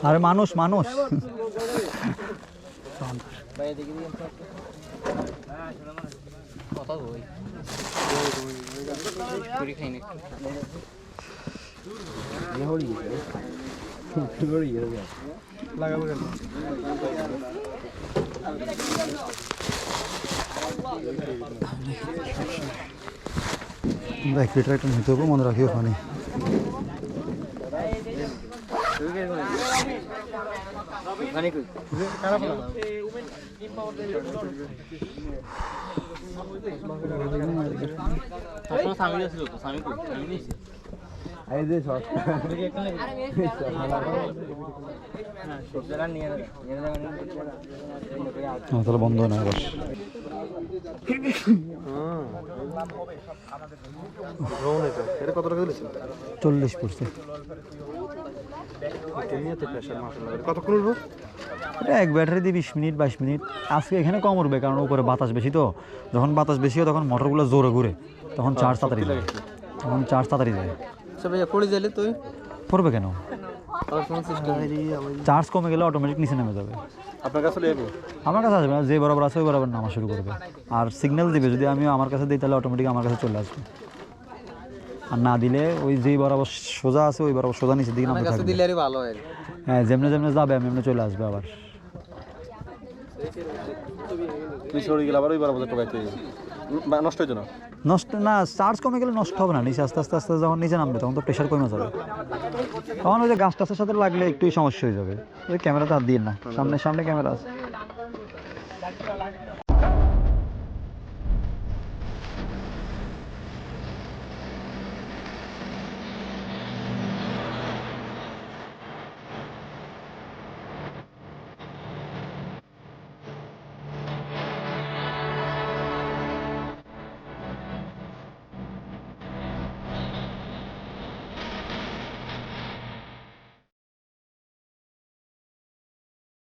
আরে মানুষ মানুষ এক লিটার একটা নিতে হবে মনে রাখিও পানি তাহলে বন্ধ হয় না এবার 40 পড়ছে এক ব্যাটারি দিয়ে 20 মিনিট 22 মিনিট আজকে এখানে কম উঠবে কারণ উপরে বাতাস বেশি তো যখন বাতাস বেশি হয় তখন মোটরগুলো জোরে ঘুরে তখন চার্জ তাড়াতাড়ি যায় পড়ে গেলে তুই পড়বে কেন চার্জ কমে গেলে অটোমেটিক নিচে নেমে যাবে আপনার কাছে আমার কাছে আসবে না যে বরাবর আছে ওই বরাবর নামা শুরু করবে আর সিগন্যাল দিবে যদি আমি আমার কাছে দিই তাহলে অটোমেটিক আমার কাছে চলে আসবে আর না দিলে ওই যেই বরাবর সোজা আছে ওই বরাবর সোজা নিচের দিকে নামতে থাকবে হ্যাঁ যেমনে যেমনে যাবে আমি এমনি চলে আসবে আবার নষ্ট হইতো না নষ্ট না চার্জ কমে গেলে নষ্ট হবে না নিচে আস্তে আস্তে আস্তে যখন নিচে নামবে তখন তো প্রেশার কমে যাবে তখন ওই যে গাছ টাছের সাথে লাগলে একটুই সমস্যা হয়ে যাবে ওই ক্যামেরাতে হাত দিয়ে না সামনে সামনে ক্যামেরা আছে